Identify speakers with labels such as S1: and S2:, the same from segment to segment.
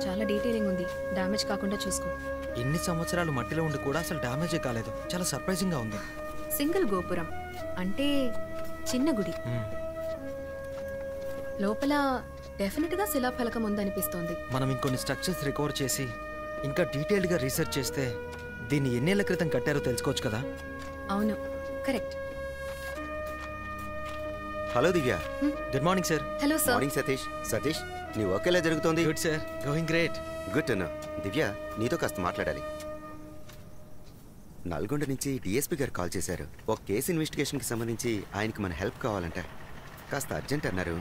S1: చాలా డీటెయిలింగ్ ఉంది. డ్యామేజ్ కాకుండా చూసుకో.
S2: ఎన్ని సంవత్సరాలు మట్టిలో ఉండి కూడా అసలు డ్యామేజే కాలేదు. చాలా సర్ప్రైజింగ్ గా ఉంది.
S1: సింగిల్ గోపురం అంటే చిన్న గుడి. లోపల డెఫినెట్ గా శిలాఫలకం ఉందనిపిస్తోంది.
S2: మనం ఇంకొన్ని స్ట్రక్చర్స్ రికవర్ చేసి ఇంకా డీటెయిల్డ్ గా రీసెర్చ్ చేస్తే దీన్ని ఎన్నేళ్ల క్రితం కట్టారో తెలుసుకోవచ్చు కదా.
S1: అవును, correct.
S3: Hello Divya.
S2: Good morning sir.
S1: Hello sir.
S3: Morning Satish. Satish, నీ వర్క్ ఎలా జరుగుతోంది?
S2: Good sir, going great.
S3: Good అన్న. దివ్య, నీతో కాస్త మాట్లాడాలి. నల్గొండ నుంచి డిఎస్పీ గారు కాల్ చేశారు. ఒక కేసు ఇన్వెస్టిగేషన్కి సంబంధించి ఆయనకి మన హెల్ప్ కావాలంట. కాస్త అర్జెంట్ అన్నారు.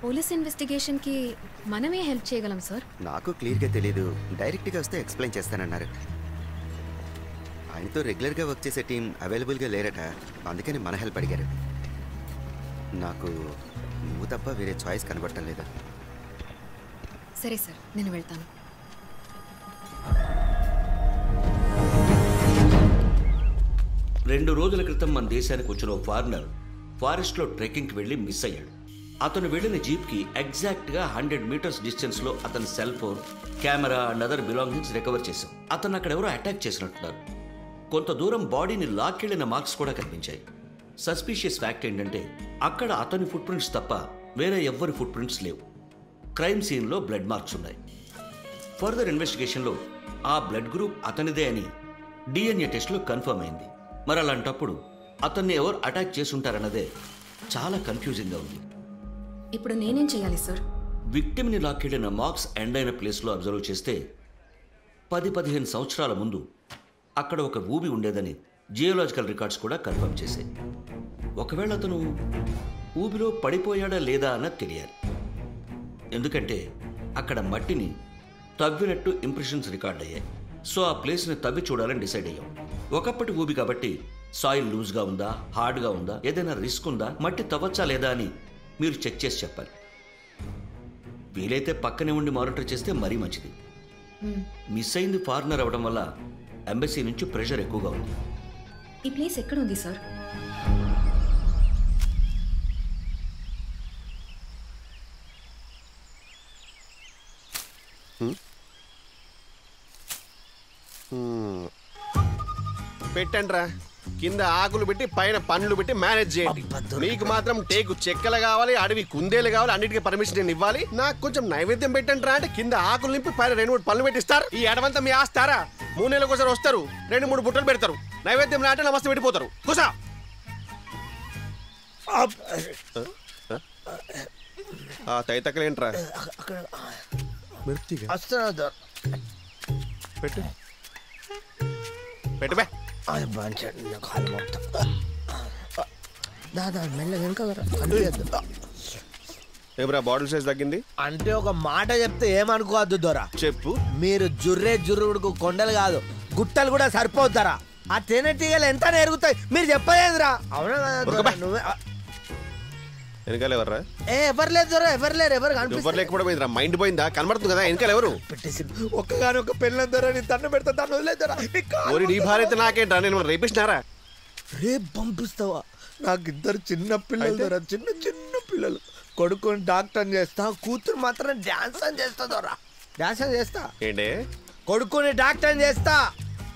S1: పోలీస్ ఇన్వెస్టిగేషన్ కి మనమే హెల్ప్ చేయగలం సార్.
S3: నాకు క్లియర్గా తెలియదు. డైరెక్ట్గా వస్తే ఎక్స్ప్లెయిన్ చేస్తానన్నారు. ఆయనతో రెగ్యులర్గా వర్క్ చేసే టీం అవైలబుల్గా లేరట. అందుకని మన హెల్ప్ అడిగారు. నాకు నువ్వు తప్ప వేరే చాయిస్ కనబడటం లేదా?
S1: సరే సార్, నేను వెళ్తాను.
S4: రెండు రోజుల క్రితం మన దేశానికి వచ్చిన ఓ ఫారినర్ ఫారెస్ట్లో ట్రెక్కింగ్కి వెళ్ళి మిస్ అయ్యాడు. అతను వెళ్ళిన జీప్కి ఎగ్జాక్ట్గా 100 మీటర్స్ డిస్టెన్స్లో అతని cell phone, camera and other belongings recover చేశాం. అతను అక్కడ ఎవరో అటాక్ చేసినట్టున్నారు. కొంత దూరం బాడీని లాక్కెళ్లిన మార్క్స్ కూడా కనిపించాయి. సస్పీషియస్ ఫ్యాక్ట్ ఏంటంటే అక్కడ అతని ఫుట్ ప్రింట్స్ తప్ప వేరే ఎవ్వరి ఫుట్ ప్రింట్స్ లేవు. క్రైమ్ సీన్లో బ్లడ్ మార్క్స్ ఉన్నాయి. ఫర్దర్ ఇన్వెస్టిగేషన్లో ఆ బ్లడ్ గ్రూప్ అతనిదే అని డిఎన్ఏ టెస్ట్లో కన్ఫర్మ్ అయింది. మరి అలాంటప్పుడు అతన్ని ఎవరు అటాక్ చేసుంటారన్నదే చాలా కన్ఫ్యూజింగ్గా ఉంది.
S1: ఇప్పుడు నేనేం చేయాలి సార్?
S4: విక్టిమ్ని లాక్కెళ్లిన మార్క్స్ ఎండ్ అయిన ప్లేస్లో అబ్జర్వ్ చేస్తే 10-15 సంవత్సరాల ముందు అక్కడ ఒక ఊబి ఉండేదని జియోలాజికల్ రికార్డ్స్ కూడా కన్ఫర్మ్ చేశాయి. ఒకవేళ అతను ఊబిలో పడిపోయాడా లేదా అన్నది తెలియాలి. ఎందుకంటే అక్కడ మట్టిని తవ్వినట్టు ఇంప్రెషన్స్ రికార్డ్ అయ్యాయి. సో ఆ ప్లేస్ని తవ్వి చూడాలని డిసైడ్ అయ్యాం. ఒకప్పటి ఊబి కాబట్టి సాయిల్ లూజ్గా ఉందా, హార్డ్గా ఉందా, ఏదైనా రిస్క్ ఉందా, మట్టి తవ్వచ్చా లేదా అని మీరు చెక్ చేసి చెప్పాలి. వీలైతే పక్కనే ఉండి మానిటర్ చేస్తే మరీ మంచిది. మిస్ అయింది ఫారినర్ అవ్వడం వల్ల ఎంబసీ నుంచి ప్రెషర్ ఎక్కువగా ఉంది.
S1: ఈ ప్లేస్ ఎక్కడ ఉంది సార్?
S5: పెట్టండి రా. కింద ఆకులు పెట్టి పైన పండ్లు పెట్టి మేనేజ్ చేయండి. మీకు మాత్రం టేకు చెక్కలు కావాలి, అడవి కుందేలు కావాలి, అన్నిటికీ పర్మిషన్ నేను ఇవ్వాలి. నాకు కొంచెం నైవేద్యం పెట్టండి రా అంటే కింద ఆకులు నింపి పైన 2-3 పనులు పెట్టిస్తారు. ఈ అడవంతా మీ ఆస్తారా? 3 నెలలకు ఒకసారి వస్తారు, 2-3 బుట్టలు పెడతారు. నైవేద్యం రా అంటే నమస్తే పెట్టిపోతారు. కుసా తైతక్కలేంట్రా పెట్టు పెట్టు బే. ఏమరా బాటిల్ సైజ్ తగ్గింది
S6: అంటే ఒక మాట చెప్తే ఏమనుకోవద్దు దొరా.
S5: చెప్పు.
S6: మీరు జుర్రుడుకు కొండలు కాదు గుట్టలు కూడా సరిపోతారా? ఆ తేనెటీగలు ఎంత ఎరుగుతాయి మీరు చెప్పలేదురా. అవునా కదా? నువ్వే
S5: వెనకాల ఎవర్రా?
S6: ఎవరు లేదు దొరా, ఎవరు లేరు. ఎవరు
S5: లేకపోవడం మైండ్ పోయిందా? కనబడుతుంది కదా వెనకాల ఎవరు?
S6: పెట్టేసి ఒక్కగానొక్క పెళ్ళ దొరా, నీ తన్ను పెడతా, తను వదిలేదరా.
S5: నీ భార్య అయితే నాకేంట్రా? నేను రేపిస్తున్నారా?
S6: రేపు పంపిస్తావా? నాకు 2 చిన్న పిల్లలు దొరా, చిన్న పిల్లలు. కొడుకుని డాక్టర్ చేస్తా, కూతురు మాత్రం డాన్స్ అని చేస్తా దొరా. డాన్స్ అని చేస్తా
S5: ఏంటి?
S6: కొడుకుని డాక్టర్ చేస్తా,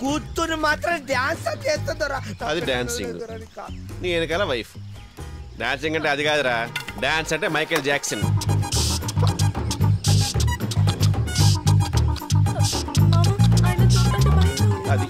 S6: కూతురు మాత్రం డాన్స్ అని చేస్తా దొరా.
S5: అది డాన్సింగ్. నీ వెనకాల వైఫ్. డాన్సింగ్ అంటే అది కాదురా, డాన్స్ అంటే మైకేల్ జాక్సన్. అది